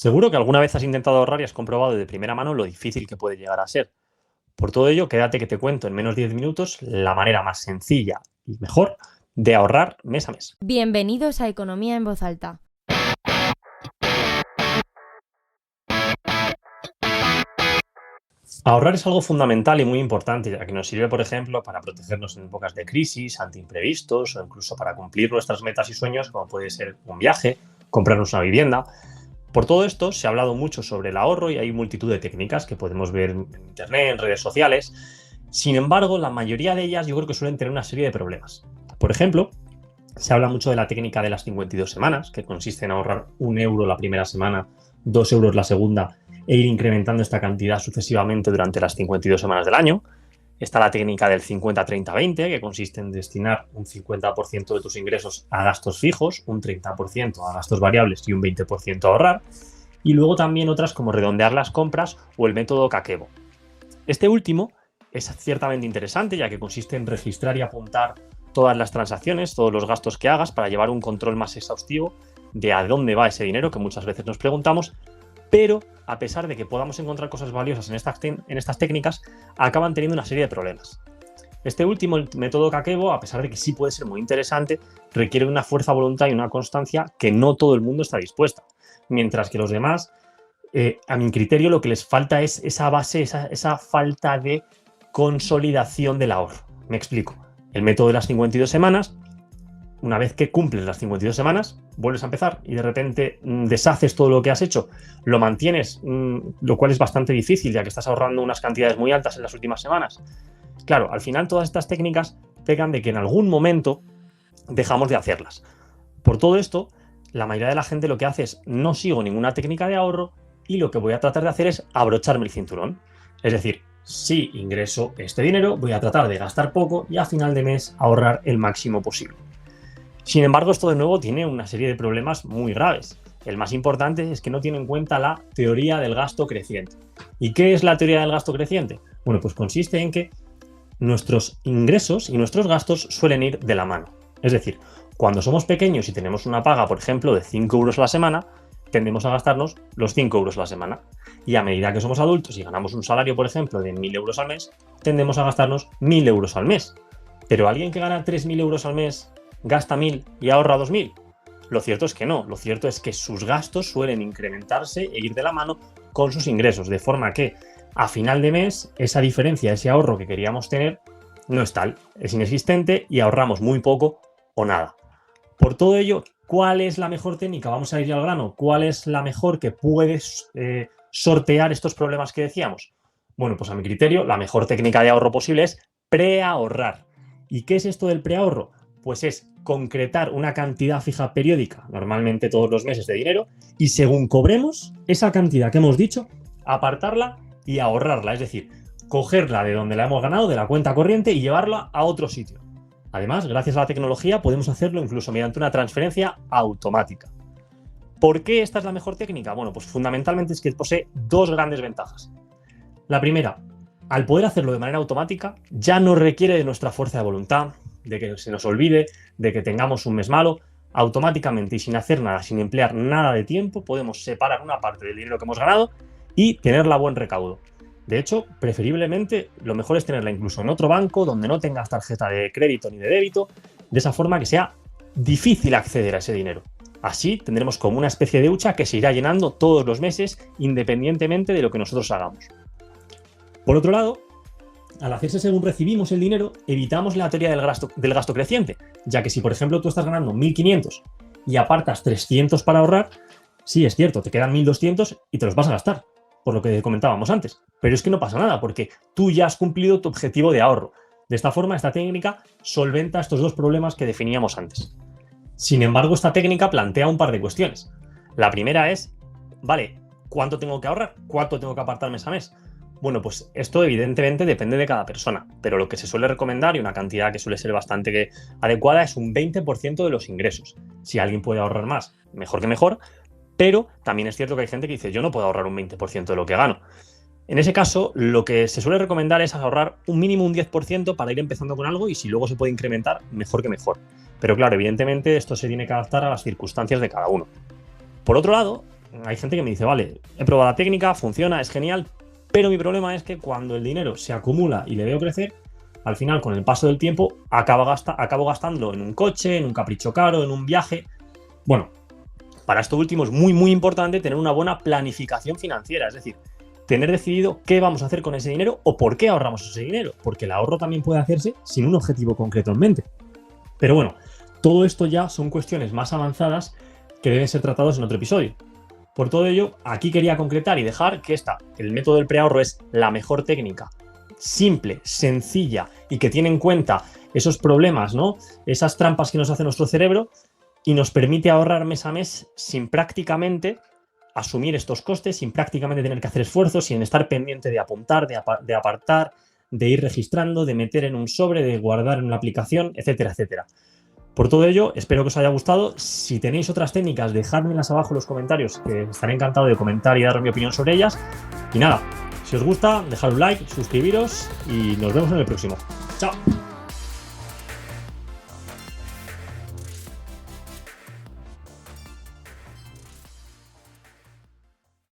Seguro que alguna vez has intentado ahorrar y has comprobado de primera mano lo difícil que puede llegar a ser. Por todo ello, quédate que te cuento en menos de 10 minutos la manera más sencilla y mejor de ahorrar mes a mes. Bienvenidos a Economía en Voz Alta. Ahorrar es algo fundamental y muy importante, ya que nos sirve, por ejemplo, para protegernos en épocas de crisis, ante imprevistos o incluso para cumplir nuestras metas y sueños, como puede ser un viaje, comprarnos una vivienda. Por todo esto se ha hablado mucho sobre el ahorro y hay multitud de técnicas que podemos ver en internet, en redes sociales. Sin embargo, la mayoría de ellas yo creo que suelen tener una serie de problemas. Por ejemplo, se habla mucho de la técnica de las 52 semanas, que consiste en ahorrar 1 euro la primera semana, 2 euros la segunda e ir incrementando esta cantidad sucesivamente durante las 52 semanas del año. Está la técnica del 50-30-20, que consiste en destinar un 50% de tus ingresos a gastos fijos, un 30% a gastos variables y un 20% a ahorrar. Y luego también otras como redondear las compras o el método Kakebo. Este último es ciertamente interesante, ya que consiste en registrar y apuntar todas las transacciones, todos los gastos que hagas para llevar un control más exhaustivo de a dónde va ese dinero, que muchas veces nos preguntamos, pero a pesar de que podamos encontrar cosas valiosas en estas técnicas, acaban teniendo una serie de problemas. Este último, el método Kakebo, a pesar de que sí puede ser muy interesante, requiere una fuerza de voluntad y una constancia que no todo el mundo está dispuesta, mientras que los demás, a mi criterio, lo que les falta es esa base, esa falta de consolidación del ahorro. Me explico. El método de las 52 semanas, una vez que cumples las 52 semanas, vuelves a empezar y de repente deshaces todo lo que has hecho, lo mantienes, lo cual es bastante difícil ya que estás ahorrando unas cantidades muy altas en las últimas semanas. Claro, al final todas estas técnicas pegan de que en algún momento dejamos de hacerlas. Por todo esto, la mayoría de la gente lo que hace es no sigo ninguna técnica de ahorro y lo que voy a tratar de hacer es abrocharme el cinturón. Es decir, si ingreso este dinero, voy a tratar de gastar poco y a final de mes ahorrar el máximo posible. Sin embargo, esto de nuevo tiene una serie de problemas muy graves. El más importante es que no tiene en cuenta la teoría del gasto creciente. ¿Y qué es la teoría del gasto creciente? Bueno, pues consiste en que nuestros ingresos y nuestros gastos suelen ir de la mano. Es decir, cuando somos pequeños y tenemos una paga, por ejemplo, de 5 euros a la semana, tendemos a gastarnos los 5 euros a la semana. Y a medida que somos adultos y ganamos un salario, por ejemplo, de 1.000 euros al mes, tendemos a gastarnos 1.000 euros al mes. Pero alguien que gana 3.000 euros al mes gasta 1.000 y ahorra 2.000. Lo cierto es que no. Lo cierto es que sus gastos suelen incrementarse e ir de la mano con sus ingresos, de forma que a final de mes esa diferencia, ese ahorro que queríamos tener, no es tal, es inexistente y ahorramos muy poco o nada. Por todo ello, ¿cuál es la mejor técnica? Vamos a ir al grano. ¿Cuál es la mejor que puede sortear estos problemas que decíamos? Bueno, pues a mi criterio, la mejor técnica de ahorro posible es preahorrar. ¿Y qué es esto del preahorro? Pues es concretar una cantidad fija periódica, normalmente todos los meses, de dinero, y según cobremos esa cantidad que hemos dicho, apartarla y ahorrarla, es decir, cogerla de donde la hemos ganado, de la cuenta corriente, y llevarla a otro sitio. Además, gracias a la tecnología podemos hacerlo incluso mediante una transferencia automática. ¿Por qué esta es la mejor técnica? Bueno, pues fundamentalmente es que posee dos grandes ventajas. La primera, al poder hacerlo de manera automática, ya no requiere de nuestra fuerza de voluntad, de que se nos olvide, de que tengamos un mes malo. Automáticamente y sin hacer nada, sin emplear nada de tiempo, podemos separar una parte del dinero que hemos ganado y tenerla a buen recaudo. De hecho, preferiblemente, lo mejor es tenerla incluso en otro banco donde no tengas tarjeta de crédito ni de débito, de esa forma que sea difícil acceder a ese dinero. Así tendremos como una especie de hucha que se irá llenando todos los meses independientemente de lo que nosotros hagamos. Por otro lado, al hacerse según recibimos el dinero, evitamos la teoría del gasto creciente, ya que si, por ejemplo, tú estás ganando 1.500 y apartas 300 para ahorrar, sí, es cierto, te quedan 1.200 y te los vas a gastar, por lo que comentábamos antes. Pero es que no pasa nada, porque tú ya has cumplido tu objetivo de ahorro. De esta forma, esta técnica solventa estos dos problemas que definíamos antes. Sin embargo, esta técnica plantea un par de cuestiones. La primera es, vale, ¿cuánto tengo que ahorrar? ¿Cuánto tengo que apartar mes a mes? Bueno, pues esto evidentemente depende de cada persona, pero lo que se suele recomendar, y una cantidad que suele ser bastante adecuada, es un 20% de los ingresos. Si alguien puede ahorrar más, mejor que mejor, pero también es cierto que hay gente que dice, yo no puedo ahorrar un 20% de lo que gano. En ese caso, lo que se suele recomendar es ahorrar un mínimo un 10% para ir empezando con algo, y si luego se puede incrementar, mejor que mejor. Pero claro, evidentemente esto se tiene que adaptar a las circunstancias de cada uno. Por otro lado, hay gente que me dice, vale, he probado la técnica, funciona, es genial, pero mi problema es que cuando el dinero se acumula y le veo crecer, al final, con el paso del tiempo, acabo gastándolo en un coche, en un capricho caro, en un viaje. Bueno, para esto último es muy, muy importante tener una buena planificación financiera, es decir, tener decidido qué vamos a hacer con ese dinero o por qué ahorramos ese dinero, porque el ahorro también puede hacerse sin un objetivo concreto en mente. Pero bueno, todo esto ya son cuestiones más avanzadas que deben ser tratados en otro episodio. Por todo ello, aquí quería concretar y dejar que el método del preahorro es la mejor técnica, simple, sencilla y que tiene en cuenta esos problemas, ¿no? Esas trampas que nos hace nuestro cerebro y nos permite ahorrar mes a mes sin prácticamente asumir estos costes, sin prácticamente tener que hacer esfuerzos, sin estar pendiente de apuntar, de apartar, de ir registrando, de meter en un sobre, de guardar en una aplicación, etcétera, etcétera. Por todo ello, espero que os haya gustado. Si tenéis otras técnicas, dejadmelas abajo en los comentarios, que estaré encantado de comentar y dar mi opinión sobre ellas. Y nada, si os gusta, dejad un like, suscribiros y nos vemos en el próximo. ¡Chao!